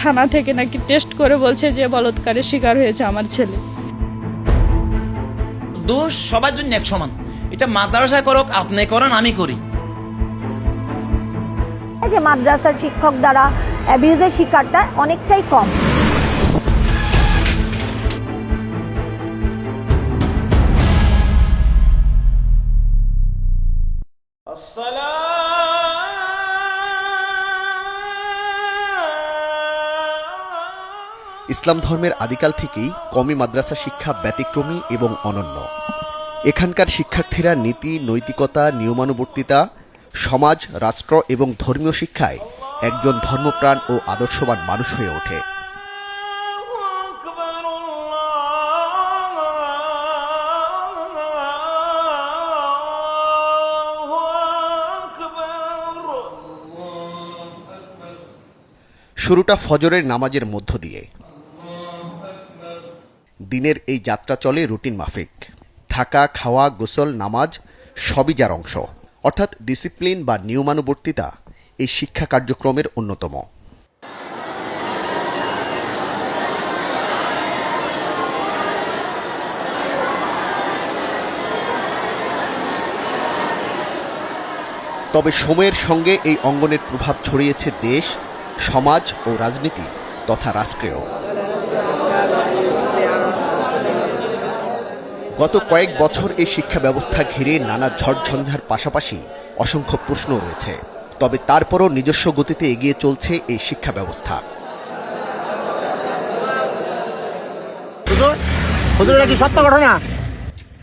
থানা থেকে নাকি টেস্ট করে বলছে যে বলাৎকারের শিকার হয়েছে আমার ছেলে। দোষ সবার জন্য এক সমান, এটা মাদ্রাসা করুক, আপনি করেন, আমি করি। যে মাদ্রাসার শিক্ষক দ্বারা অ্যাবিউজের শিকারটা অনেকটাই কম। ইসলাম ধর্মের আদিকাল থেকেই কওমি মাদ্রাসা শিক্ষা ব্যতিক্রমী এবং অনন্য। এখানকার শিক্ষার্থীরা নীতি, নৈতিকতা, নিয়মানুবর্তিতা, সমাজ, রাষ্ট্র এবং ধর্মীয় শিক্ষায় একজন ধর্মপ্রাণ ও আদর্শবান মানুষ হয়ে ওঠে। শুরুটা ফজরের নামাজের মধ্য দিয়ে। দিনের এই যাত্রা চলে রুটিন মাফিক। থাকা, খাওয়া, গোসল, নামাজ সবই যার অংশ, অর্থাৎ ডিসিপ্লিন বা নিয়মানুবর্তিতা এই শিক্ষা কার্যক্রমের অন্যতম। তবে সময়ের সঙ্গে এই অঙ্গনের প্রভাব ছড়িয়েছে দেশ, সমাজ ও রাজনীতি তথা রাষ্ট্রেও। গত কয়েক বছর এই শিক্ষা ব্যবস্থা ঘিরে নানা ঝড়ঝঞ্ঝার পাশাপাশি অসংখ্য প্রশ্ন রয়েছে। তবে তারপরও নিজস্ব গতিতে এগিয়ে চলছে এই শিক্ষা ব্যবস্থা।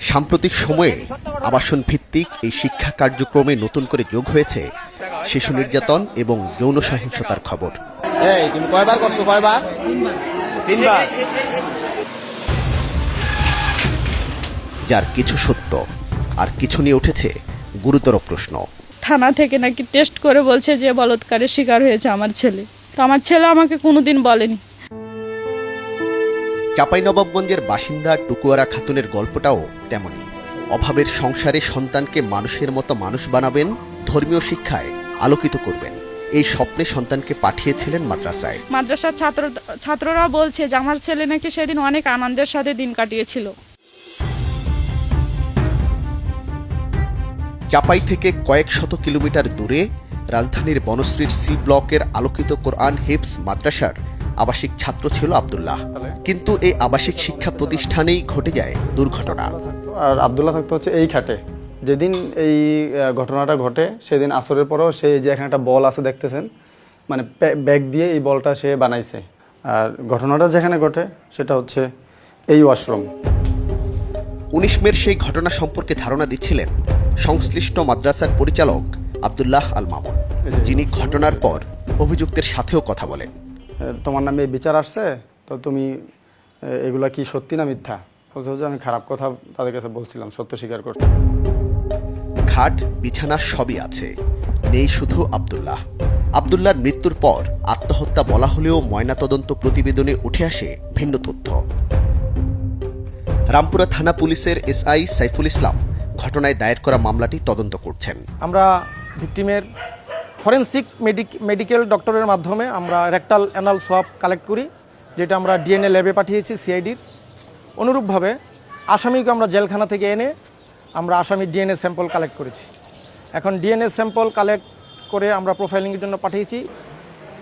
সাম্প্রতিক সময়ে আবাসন ভিত্তিক এই শিক্ষা কার্যক্রমে নতুন করে যোগ হয়েছে শিশু নির্যাতন এবং যৌন সহিংসতার খবর। যার কিছু সত্য, আর কিছু নিয়ে উঠেছে গুরুতর প্রশ্ন। থানা থেকে নাকি টেস্ট করে বলছে যে বলাৎকারের শিকার হয়েছে আমার ছেলে। তো আমার ছেলে আমাকে কোনোদিন বলেনি। চাঁপাইনবাবগঞ্জের বাসিন্দা টুকুয়ারা খাতুনের গল্পটাও তেমনি। অভাবের সংসারে সন্তানকে মানুষের মতো মানুষ বানাবেন, ধর্মীয় শিক্ষায় আলোকিত করবেন, এই স্বপ্নে সন্তানকে পাঠিয়েছিলেন মাদ্রাসায়। মাদ্রাসার ছাত্ররা বলছে যে আমার ছেলে নাকি সেদিন অনেক আনন্দের সাথে দিন কাটিয়েছিল। চাঁপাই থেকে কয়েক শত কিলোমিটার দূরে রাজধানীর বনশ্রীর সি ব্লকের আলোকিত কোরআন হিফজ মাদ্রাসার আবাসিক ছাত্র ছিল আব্দুল্লাহ। কিন্তু এই আবাসিক শিক্ষা প্রতিষ্ঠানেই ঘটে যায় দুর্ঘটনা। আর আব্দুল্লাহ থাকতো হচ্ছে এই খাটে। যেদিন এই ঘটনাটা ঘটে সেদিন আসরের পরেও সে যে এখানে একটা বল আছে দেখতেছেন, মানে ব্যাগ দিয়ে এই বলটা সে বানাইছে। আর ঘটনাটা যেখানে ঘটে সেটা হচ্ছে এই ওয়াশরুম। 19 মের সেই ঘটনা সম্পর্কে ধারণা দিচ্ছিলেন সংশ্লিষ্ট মাদ্রাসার পরিচালক আব্দুল্লাহ আল মামুন, যিনি ঘটনার পর অভিযুক্তের সাথেও কথা বলেন। তোমার নামে বিচার আসছে, তো তুমি এগুলা কি সত্যি না মিথ্যা? বলছে আমি খারাপ কথা তাদের কাছে বলছিলাম, সত্য স্বীকার করছি। খাট, বিছানা সবই আছে, নেই শুধু আব্দুল্লাহ। আব্দুল্লাহর মৃত্যুর পর আত্মহত্যা বলা হলেও ময়নাতদন্ত প্রতিবেদনে উঠে আসে ভিন্ন তথ্য। রামপুরা থানা পুলিশের এসআই সাইফুল ইসলাম ঘটনায় দায়ের করা মামলাটি তদন্ত করছেন। আমরা ভিকটিমের ফরেনসিক মেডিকেল ডক্টরের মাধ্যমে আমরা রেকটাল অ্যানাল সোয়াব কালেক্ট করি, যেটা আমরা ডিএনএ ল্যাবে পাঠিয়েছি সিআইডির। অনুরূপভাবে আসামিকে আমরা জেলখানা থেকে এনে আমরা আসামির ডিএনএ স্যাম্পল কালেক্ট করেছি। এখন ডিএনএ স্যাম্পল কালেক্ট করে আমরা প্রোফাইলিংয়ের জন্য পাঠিয়েছি।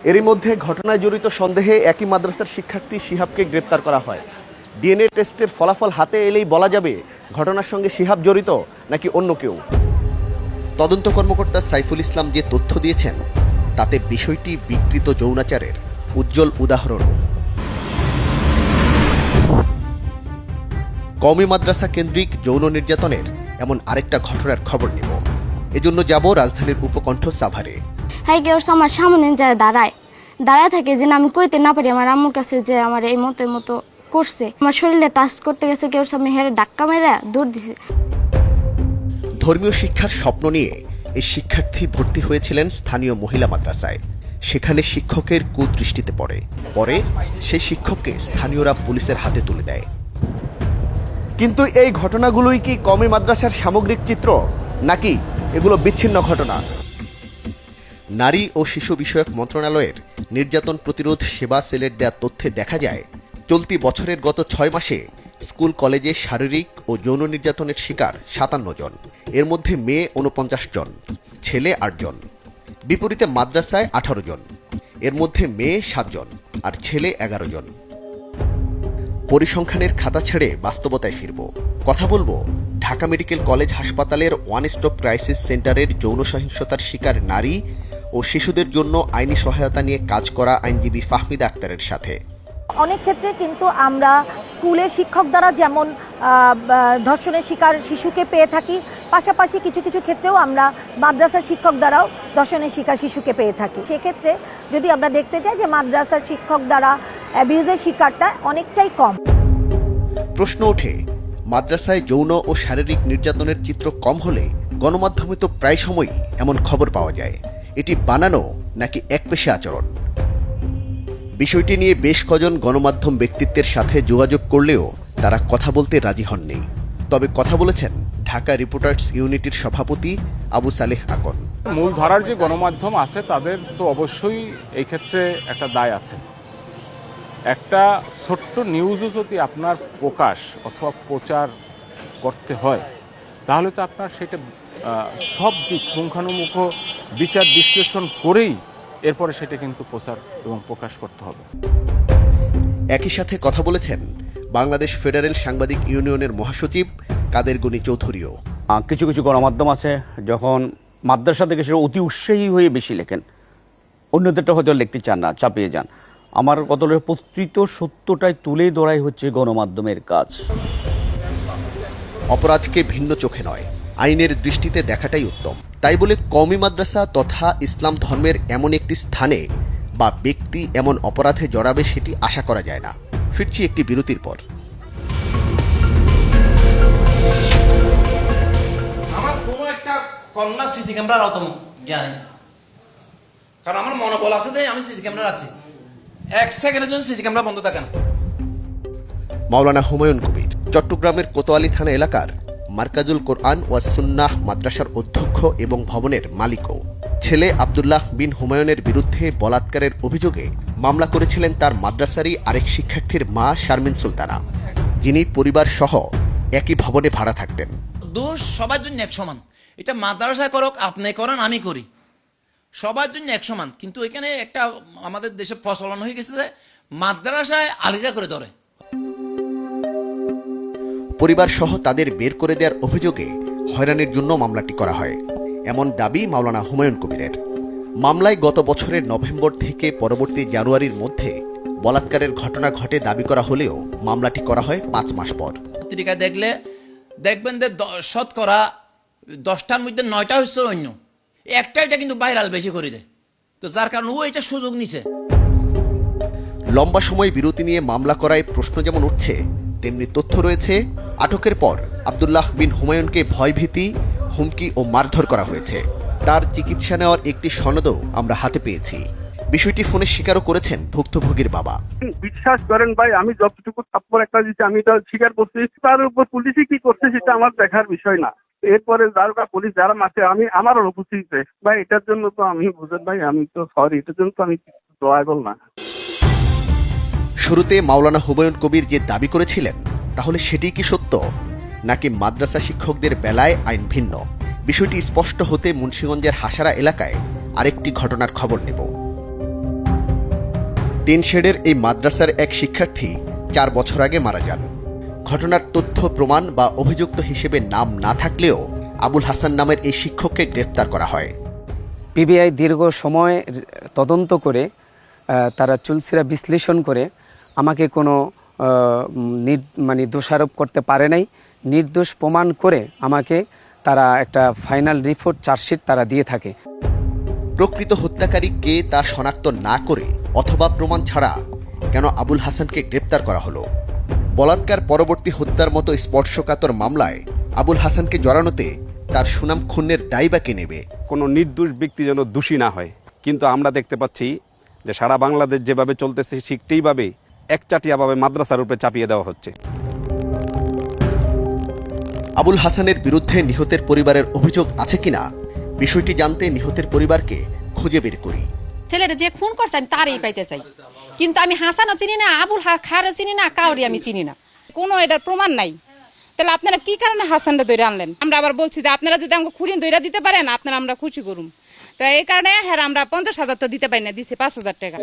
এরই মধ্যে ঘটনায় জড়িত সন্দেহে একই মাদ্রাসার শিক্ষার্থী শিহাবকে গ্রেপ্তার করা হয়। ডিএনএ টেস্টের ফলাফল হাতে এলেই বলা যাবে ঘটনার সঙ্গে শিহাব জড়িত নাকি অন্য কেউ। তদন্ত কর্মকর্তা সাইফুল ইসলাম যে তথ্য দিয়েছেন তাতে বিষয়টি বিকৃত যৌনাচারের উজ্জ্বল উদাহরণ। কওমি মাদ্রাসা কেন্দ্রিক যৌন নির্যাতনের এমন আরেকটা ঘটনার খবর নেব। এজন্য যাব রাজধানীর উপকণ্ঠ সাভারে। হ্যাঁ, কেউ আমার সামনে যায় দাঁড়ায় থাকে যে আমি কইতে না পারি আমার আম্মুর কাছে যে আমার এই মতো করছে। আমার শরীরে টাচ করতে গেছে, কেউ সামনে হেরে ধাক্কা মেরে দৌড় দিছে। ধর্মীয় শিক্ষার স্বপ্ন নিয়ে এই শিক্ষার্থী ভর্তি হয়েছিলেন স্থানীয় মহিলা মাদ্রাসায়। সেখানে শিক্ষকের কুদৃষ্টিতে পরে সেই শিক্ষককে স্থানীয়রা পুলিশের হাতে তুলে দেয়। কিন্তু এই ঘটনাগুলোই কি কওমি মাদ্রাসার সামগ্রিক চিত্র, নাকি এগুলো বিচ্ছিন্ন ঘটনা? নারী ও শিশু বিষয়ক মন্ত্রণালয়ের নির্যাতন প্রতিরোধ সেবা সেলের দেয়া তথ্যে দেখা যায়, চলতি বছরের গত ৬ মাসে স্কুল কলেজে শারীরিক ও যৌন নির্যাতনের শিকার ৫৭ জন। এর মধ্যে মেয়ে ৪৯ জন, ছেলে ৮ জন। বিপরীতে মাদ্রাসায় ১৮ জন, এর মধ্যে মেয়ে ৭ জন আর ছেলে ১১ জন। পরিসংখ্যানের খাতা ছেড়ে বাস্তবতায় ফিরব। কথা বলবো ঢাকা মেডিকেল কলেজ হাসপাতালের ওয়ান স্টপ ক্রাইসিস সেন্টারের যৌন সহিংসতার শিকার নারী ও শিশুদের জন্য আইনি সহায়তা নিয়ে কাজ করা আইনজীবী ফাহমিদা আক্তারের সাথে। অনেক ক্ষেত্রে কিন্তু আমরা স্কুলের শিক্ষক দ্বারা যেমন ধর্ষণের শিকার শিশুকে পেয়ে থাকি, পাশাপাশি কিছু কিছু ক্ষেত্রেও আমরা মাদ্রাসার শিক্ষক দ্বারাও ধর্ষণের শিকার শিশুকে পেয়ে থাকি। সেক্ষেত্রে যদি আমরা দেখতে চাই যে মাদ্রাসার শিক্ষক দ্বারা অ্যাবিউজের শিকারটা অনেকটাই কম। প্রশ্ন ওঠে, মাদ্রাসায় যৌন ও শারীরিক নির্যাতনের চিত্র কম হলে গণমাধ্যমে তো প্রায় সময়ই এমন খবর পাওয়া যায়। এটি বানানো নাকি একপেশে আচরণ? বিষয়টি নিয়ে বেশ কজন গণমাধ্যম ব্যক্তিত্বের সাথে যোগাযোগ করলেও তারা কথা বলতে রাজি হননি। তবে কথা বলেছেন ঢাকা রিপোর্টার্স ইউনিটির সভাপতি আবু সালেহ আকন। মূল ধারার যে গণমাধ্যম আছে তাদের তো অবশ্যই এই ক্ষেত্রে একটা দায় আছে। একটা ছোট্ট নিউজও যদি আপনার প্রকাশ অথবা প্রচার করতে হয় তাহলে তো আপনার সেটা সব দিক পুঙ্খানুপুঙ্খ বিচার বিশ্লেষণ করেই এরপরে সেটা কিন্তু প্রচার এবং প্রকাশ করতে হবে। একই সাথে কথা বলেছেন বাংলাদেশ ফেডারেল সাংবাদিক ইউনিয়নের মহাসচিব কাদের গনি চৌধুরীও। কিছু কিছু গণমাধ্যম আছে যখন মাদ্রাসা থেকে সেটা অতি উৎসাহী হয়ে বেশি লেখেন, অন্যদেরটা হয়তো লিখতে চান না, চাপিয়ে যান। আমার কত প্রকৃত সত্যটাই তুলে ধরাই হচ্ছে গণমাধ্যমের কাজ। অপরাধকে ভিন্ন চোখে নয়, আইনের দৃষ্টিতে দেখাটাই উত্তম। তাই বলে কওমি মাদ্রাসা তথা ইসলাম ধর্মের এমন একটি স্থানে বা ব্যক্তি এমন অপরাধে জড়াবে সেটি আশা করা যায় না। ফিরছি একটি বিরতির পর। আমার কোনো একটা কন্যা সিসি ক্যামেরার অত জ্ঞান নেই, কারণ আমার মনোবল আছে যে আমি সিসি ক্যামেরা রাখছি, 1 সেকেন্ডের জন্য সিসি ক্যামেরা বন্ধ থাকে না। মাওলানা হুমায়ুন কবির চট্টগ্রামের কোতোয়ালি থানা এলাকার মার্কাজুল কোরআন ওয়াস সুন্নাহ মাদ্রাসার অধ্যক্ষ এবং ভবনের মালিকও। ছেলে আব্দুল্লাহ বিন হুমায়ুনের বিরুদ্ধে বলাৎকারের অভিযোগে মামলা করেছিলেন তার মাদ্রাসারই আরেক শিক্ষার্থীর মা শারমিন সুলতানা, যিনি পরিবার সহ একই ভবনে ভাড়া থাকতেন। দোষ সবার জন্য এক সমান। এটা মাদ্রাসায় করুক, আপনি করেন, আমি করি, সবার জন্য এক সমান। কিন্তু এখানে একটা আমাদের দেশে প্রচলন হয়ে গেছে যে মাদ্রাসায় আলাদা করে ধরে। পরিবার সহ তাদের বের করে দেওয়ার অভিযোগে হয়রানির জন্য মামলাটি করা হয়, এমন দাবি মাওলানা হুমায়ুন কবিরের। মামলায় গত বছরের নভেম্বর থেকে পরবর্তী জানুয়ারির মধ্যে বলাৎকারের ঘটনা ঘটে দাবি করা হলেও মামলাটি করা হয় 5 মাস পর। পত্রিকা দেখলে দেখবেন যে শতকরা 10টার মধ্যে 9টা হচ্ছে অন্য, এটা কিন্তু ভাইরাল বেশি করে দেয়, তো যার কারণে ও এটা সুযোগ নিছে। লম্বা সময় বিরতি নিয়ে মামলা করায় প্রশ্ন যেমন উঠছে, তেমনি তথ্য রয়েছে। আটকের পর আব্দুল্লাহ বিন হুমায়ুনকে ভয়ভীতি, হুমকি ও মারধর করা হয়েছে। তার চিকিৎসা নেওয়ার একটি সনদও আমরা হাতে পেয়েছি। বিষয়টি ফোনে স্বীকারও করেছেন ভুক্তভোগীর বাবা। বিশ্বাস করেন ভাই, আমি যতটুকু থাপ্পড় একটা দিচ্ছি আমি তো স্বীকার করছি, তার উপর পুলিশই কি করছে সেটা আমার দেখার বিষয় না। এরপরে দারোগা পুলিশ যারা মাঠে, আমি আমার অনুপস্থিতিতে ভাই, এটার জন্য তো আমি বুঝেন ভাই, আমি তো সরি, এটার জন্য তো আমি দয়াবল না। শুরুতে মাওলানা হুমায়ুন কবির যে দাবি করেছিলেন তাহলে সেটি কি সত্য, নাকি মাদ্রাসা শিক্ষকদের বেলায় আইন ভিন্ন? বিষয়টি স্পষ্ট হতে মুন্সিগঞ্জের হাসারা এলাকায় আরেকটি ঘটনার খবর নেব। টিনশেডের এই মাদ্রাসার এক শিক্ষার্থী 4 বছর আগে মারা যান। ঘটনার তথ্য প্রমাণ বা অভিযুক্ত হিসেবে নাম না থাকলেও আবুল হাসান নামের এই শিক্ষককে গ্রেফতার করা হয়। পিবিআই দীর্ঘ সময় তদন্ত করে তারা চুলসিরা বিশ্লেষণ করে আমাকে কোনো দোষারোপ করতে পারে নাই। নির্দোষ প্রমাণ করে আমাকে তারা একটা ফাইনাল রিপোর্ট চার্জশিট তারা দিয়ে থাকে। প্রকৃত হত্যাকারী কে তা শনাক্ত না করে অথবা প্রমাণ ছাড়া কেন আবুল হাসানকে গ্রেপ্তার করা হলো? বলাৎকার পরবর্তী হত্যার মতো স্পর্শকাতর মামলায় আবুল হাসানকে জড়ানোতে তার সুনাম ক্ষুণ্ণের দায় বা কে নেবে? কোনো নির্দোষ ব্যক্তি যেন দোষী না হয়। কিন্তু আমরা দেখতে পাচ্ছি যে সারা বাংলাদেশ যেভাবে চলতেছে ঠিকইভাবে একচাটিয়াভাবে মাদ্রাসার উপরে চাপিয়ে দেওয়া হচ্ছে। আবুল হাসানের বিরুদ্ধে নিহতের পরিবারের অভিযোগ আছে কিনা বিষয়টি জানতে নিহতের পরিবারকে খুঁজে বের করি। ছেলেরা যে খুন করছে আমি তারই পাইতে চাই, কিন্তু আমি হাসানও চিনি না, আবুল খারও চিনি না, কাউরি আমি চিনি না। কোনো এটার প্রমাণ নাই, তাহলে আপনারা কি কারণে হাসানটা ধরে আনলেন? আমরা আবার বলছি যে আপনারা যদি আমাকে খুঁড়িয়ে ধরে দিতে পারেন আপনারা আমরা খুশি করুম। তো এই কারণে হ্যাঁ আমরা 50,000 তো দিতে পারি না, দিছে 5,000 টাকা।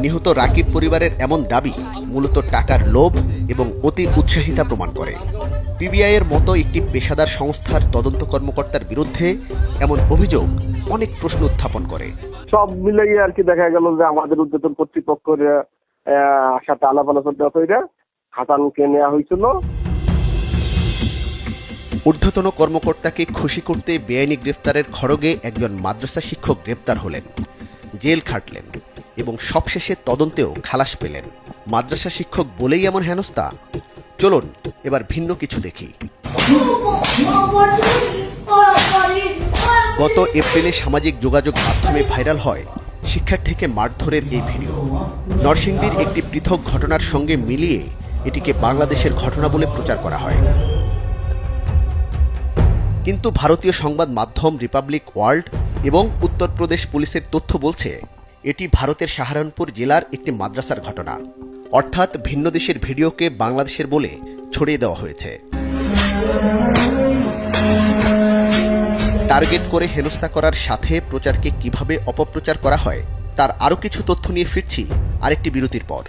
নিহত রাকিব পরিবারের এমন দাবি মূলত টাকার লোভ এবং অতি উৎসাহিতা প্রমাণ করে। পিবিআই এর মতো একটি পেশাদার সংস্থার তদন্ত কর্মকর্তার বিরুদ্ধে এমন অভিযোগ অনেক প্রশ্ন উত্থাপন করে। সব মিলিয়ে আর কি দেখা গেল যে আমাদের উদ্যোতন কর্তৃপক্ষের সাথে আলাপ আলোচনা করে হাসানকে নেওয়া হয়েছিল। ঊর্ধ্বতন কর্মকর্তাকে খুশি করতে বেআইনি গ্রেফতারের খড়গে একজন মাদ্রাসা শিক্ষক গ্রেপ্তার হলেন, জেল খাটলেন এবং সবশেষে তদন্তেও খালাস পেলেন। মাদ্রাসা শিক্ষক বলেই এমন হেনস্থা? চলুন এবার ভিন্ন কিছু দেখি। গত এপ্রিলে সামাজিক যোগাযোগ মাধ্যমে ভাইরাল হয় শিক্ষার্থীকে মারধরের এই ভিডিও। নরসিংদীর একটি পৃথক ঘটনার সঙ্গে মিলিয়ে এটিকে বাংলাদেশের ঘটনা বলে প্রচার করা হয়। কিন্তু ভারতীয় সংবাদ মাধ্যম রিপাবলিক ওয়ার্ল্ড এবং উত্তরপ্রদেশ পুলিশের তথ্য বলছে এটি ভারতের সাহারানপুর জেলার একটি মাদ্রাসার ঘটনা, অর্থাৎ ভিন্ন দেশের ভিডিওকে বাংলাদেশের বলে ছড়িয়ে দেওয়া হয়েছে। টার্গেট করে হেনস্থা করার সাথে প্রচারকে কিভাবে অপপ্রচার করা হয় তার আরও কিছু তথ্য নিয়ে ফিরছি আরেকটি বিরতির পর।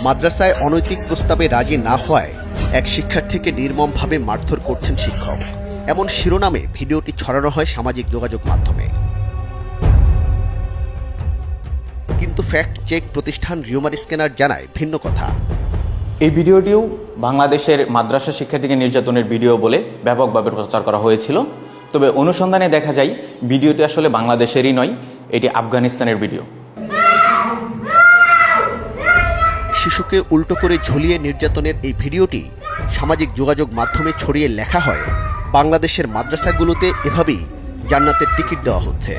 মাদ্রাসায় অনৈতিক প্রস্তাবে রাজি না হওয়ায় এক শিক্ষার্থীকে নির্মমভাবে মারধর করছেন শিক্ষক, এমন শিরোনামে ভিডিওটি ছড়ানো হয় সামাজিক যোগাযোগ মাধ্যমে। কিন্তু ফ্যাক্ট চেক প্রতিষ্ঠান রিউমার স্ক্যানার জানায় ভিন্ন কথা। এই ভিডিওটিও বাংলাদেশের মাদ্রাসা শিক্ষার্থীকে নির্যাতনের ভিডিও বলে ব্যাপকভাবে প্রচার করা হয়েছিল। তবে অনুসন্ধানে দেখা যায় ভিডিওটি আসলে বাংলাদেশেরই নয়, এটি আফগানিস্তানের ভিডিও। শিশুকে উল্টো করে ঝুলিয়ে নির্যাতনের এই ভিডিওটি সামাজিক যোগাযোগ মাধ্যমে ছড়িয়ে লেখা হয় বাংলাদেশের মাদ্রাসাগুলোতে এভাবেই জান্নাতের টিকিট দেওয়া হচ্ছে।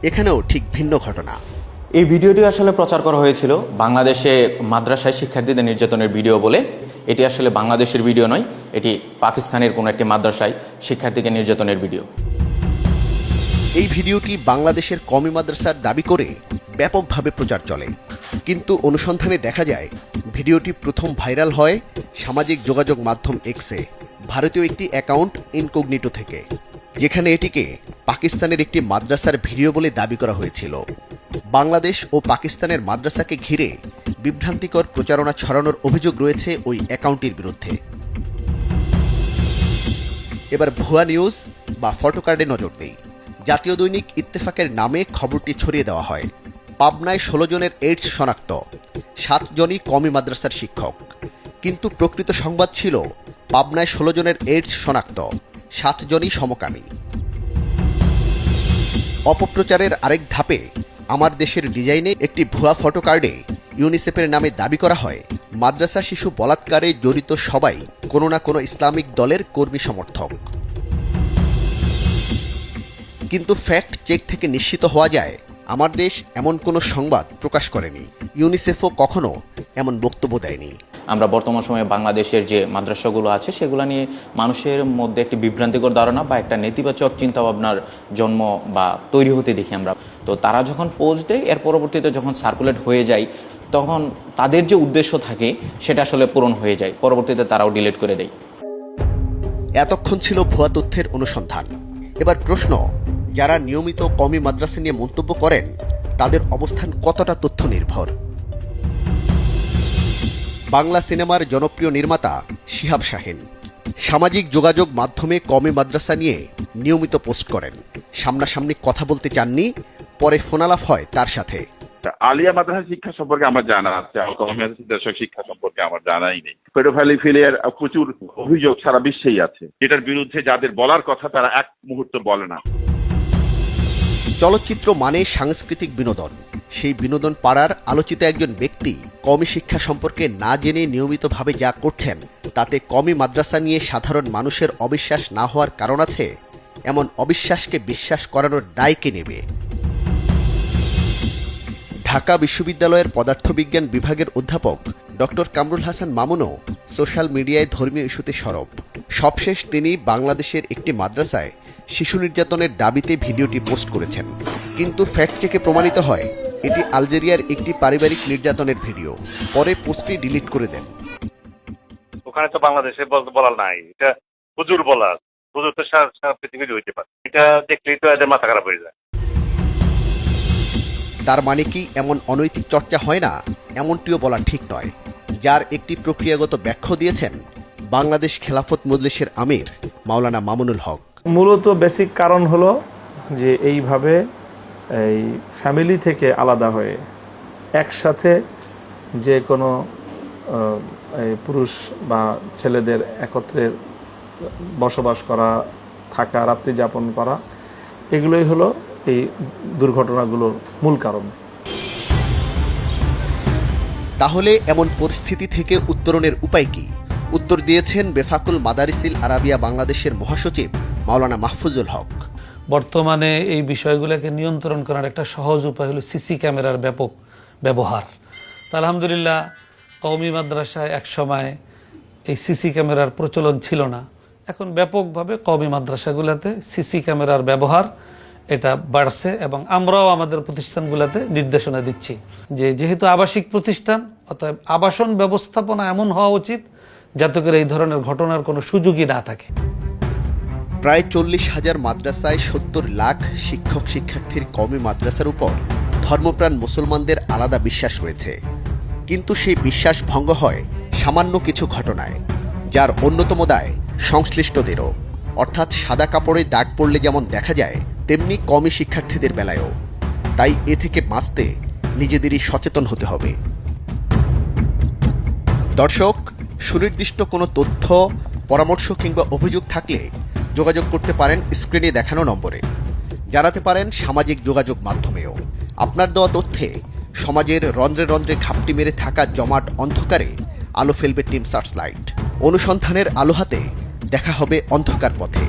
এখানেও ঠিক ভিন্ন ঘটনা। এই ভিডিওটি আসলে প্রচার করা হয়েছিল বাংলাদেশে মাদ্রাসায় শিক্ষার্থীদের নির্যাতনের ভিডিও বলে। এটি আসলে বাংলাদেশের ভিডিও নয়, এটি পাকিস্তানের কোনো একটি মাদ্রাসায় শিক্ষার্থীকে নির্যাতনের ভিডিও। এই ভিডিওটি বাংলাদেশের কওমি মাদ্রাসার দাবি করে ব্যাপকভাবে প্রচার চলে, কিন্তু অনুসন্ধানে দেখা যায় ভিডিওটি প্রথম ভাইরাল হয় সামাজিক যোগাযোগ মাধ্যম এক্সে ভারতীয় একটি অ্যাকাউন্ট ইনকগনিটো থেকে, যেখানে এটিকে পাকিস্তানের একটি মাদ্রাসার ভিডিও বলে দাবি করা হয়েছিল। বাংলাদেশ ও পাকিস্তানের মাদ্রাসাকে ঘিরে বিভ্রান্তিকর প্রচারণা ছড়ানোর অভিযোগ রয়েছে ওই অ্যাকাউন্টের বিরুদ্ধে। এবার ভুয়া নিউজ বা ফটোকার্ডে নজর দেই। জাতীয় দৈনিক ইত্তেফাকের নামে খবরটি ছড়িয়ে দেওয়া হয়। পাবনায় 16 জনের এইডস শনাক্ত, 7 জনই কওমি মাদ্রাসার শিক্ষক। কিন্তু প্রকৃত সংবাদ ছিল পাবনায় 16 জনের এইডস শনাক্ত, 7 জনই সমকামী। অপপ্রচারের আরেক ধাপে আমার দেশের ডিজাইনে একটি ভুয়া ফটোকার্ডে ইউনিসেফের নামে দাবি করা হয় মাদ্রাসা শিশু বলাৎকারে জড়িত সবাই কোনো না কোনো ইসলামিক দলের কর্মী সমর্থক। কিন্তু ফ্যাক্ট চেক থেকে নিশ্চিত হওয়া যায় আমার দেশ এমন কোনো সংবাদ প্রকাশ করেনি, ইউনিসেফও কখনো এমন বক্তব্য দেয়নি। আমরা বর্তমান সময়ে বাংলাদেশের যে মাদ্রাসাগুলো আছে সেগুলো নিয়ে মানুষের মধ্যে একটি বিভ্রান্তিকর ধারণা বা একটা নেতিবাচক চিন্তাভাবনার জন্ম বা তৈরি হতে দেখি আমরা। তো তারা যখন পোস্ট দেয়, এর পরবর্তীতে যখন সার্কুলেট হয়ে যায়, তখন তাদের যে উদ্দেশ্য থাকে সেটা আসলে পূরণ হয়ে যায়, পরবর্তীতে তারাও ডিলিট করে দেয়। এতক্ষণ ছিল ভুয়া তথ্যের অনুসন্ধান। এবার প্রশ্ন, যারা নিয়মিত কওমি মাদ্রাসা নিয়ে মন্তব্য করেন তাদের অবস্থান কতটা তথ্য নির্ভর? বাংলা সিনেমার জনপ্রিয় নির্মাতা শিহাব শাহীন সামাজিক যোগাযোগ মাধ্যমে কওমি মাদ্রাসা নিয়ে নিয়মিত পোস্ট করেন। সামনাসামনি কথা বলতে চাননি, পরে ফোনালাপ হয় তার সাথে। আলিয়া মাদ্রাসা শিক্ষা সম্পর্কে আমার জানা আছে, কওমি মাদ্রাসা শিক্ষা সম্পর্কে আমার জানাই নেই। পেডোফাইলিয়ার প্রচুর অভিযোগ সারা বিশ্বেই আছে, যেটার বিরুদ্ধে যাদের বলার কথা তারা এক মুহূর্ত বলে না। চলচ্চিত্র মানে সাংস্কৃতিক বিনোদন। সেই বিনোদন পাড়ার আলোচিত একজন ব্যক্তি কওমি শিক্ষা সম্পর্কে না জেনে নিয়মিতভাবে যা করছেন তাতে কওমি মাদ্রাসা নিয়ে সাধারণ মানুষের অবিশ্বাস না হওয়ার কারণ আছে। এমন অবিশ্বাসকে বিশ্বাস করানোর দায় কে নেবে? ঢাকা বিশ্ববিদ্যালয়ের পদার্থবিজ্ঞান বিভাগের অধ্যাপক ডক্টর কামরুল হাসান মামুনও সোশ্যাল মিডিয়ায় ধর্মীয় ইস্যুতে সরব। সবশেষ তিনি বাংলাদেশের একটি মাদ্রাসায় শিশু নির্যাতনের দাবিতে ভিডিওটি পোস্ট করেছেন, কিন্তু ফ্যাক্ট চেকে প্রমাণিত হয় এটি আলজেরিয়ার একটি পারিবারিক নির্যাতনের ভিডিও। পরে পোস্টটি ডিলিট করে দেন। ওখানে তো বাংলাদেশে বলার নাই, এটা হুজুর বলার, হুজুর তো সারা পৃথিবীর হইতে পারে, এটা দেখলেই তো এদের মাথা খারাপ হয়ে যায়। তার মানে কি এমন অনৈতিক চর্চা হয় না? এমনটিও বলা ঠিক নয়, যার একটি প্রক্রিয়াগত ব্যাখ্যা দিয়েছেন বাংলাদেশ খেলাফত মজলিসের আমির মাওলানা মামুনুল হক। মূলত বেসিক কারণ হলো যে এইভাবে এই ফ্যামিলি থেকে আলাদা হয়ে একসাথে যে কোনো পুরুষ বা ছেলেদের একত্রে বসবাস করা, থাকা, রাত্রি যাপন করা, এগুলোই হলো এই দুর্ঘটনাগুলোর মূল কারণ। তাহলে এমন পরিস্থিতি থেকে উত্তরণের উপায় কি? উত্তর দিয়েছেন বেফাকুল মাদারিসিল আরাবিয়া বাংলাদেশের মহাসচিব মাওলানা মাহফুজুল হক। বর্তমানে এই বিষয়গুলোকে নিয়ন্ত্রণ করার একটা সহজ উপায় হলো সিসি ক্যামেরার ব্যাপক ব্যবহার। তা আলহামদুলিল্লাহ কওমি মাদ্রাসায় একসময় এই সিসি ক্যামেরার প্রচলন ছিল না, এখন ব্যাপকভাবে কওমি মাদ্রাসাগুলোতে সিসি ক্যামেরার ব্যবহার এটা বাড়ছে এবং আমরাও আমাদের প্রতিষ্ঠানগুলোতে নির্দেশনা দিচ্ছি যে যেহেতু আবাসিক প্রতিষ্ঠান, অতএব আবাসন ব্যবস্থাপনা এমন হওয়া উচিত যাতে করে এই ধরনের ঘটনার কোনো সুযোগই না থাকে। প্রায় 40,000 মাদ্রাসায় 70 লাখ শিক্ষক শিক্ষার্থীর কওমি মাদ্রাসার উপর ধর্মপ্রাণ মুসলমানদের আলাদা বিশ্বাস রয়েছে, কিন্তু সেই বিশ্বাস ভঙ্গ হয় সামান্য কিছু ঘটনায়, যার অন্যতম দায় সংশ্লিষ্টদেরও। অর্থাৎ সাদা কাপড়ে দাগ পড়লে যেমন দেখা যায়, তেমনি কওমি শিক্ষার্থীদের বেলায়ও। তাই এ থেকে বাঁচতে নিজেদেরই সচেতন হতে হবে। দর্শক, সুনির্দিষ্ট কোনো তথ্য, পরামর্শ কিংবা অভিযোগ থাকলে যোগাযোগ করতে পারেন স্ক্রিনে দেখানো নম্বরে। জানাতে পারেন সামাজিক যোগাযোগ মাধ্যমেও। আপনার দেওয়া তথ্যে সমাজের রন্ধ্রে রন্ধ্রে ঘাপটি মেরে থাকা জমাট অন্ধকারে আলো ফেলবে টিম সার্চলাইট। অনুসন্ধানের আলো হাতে দেখা হবে অন্ধকার পথে।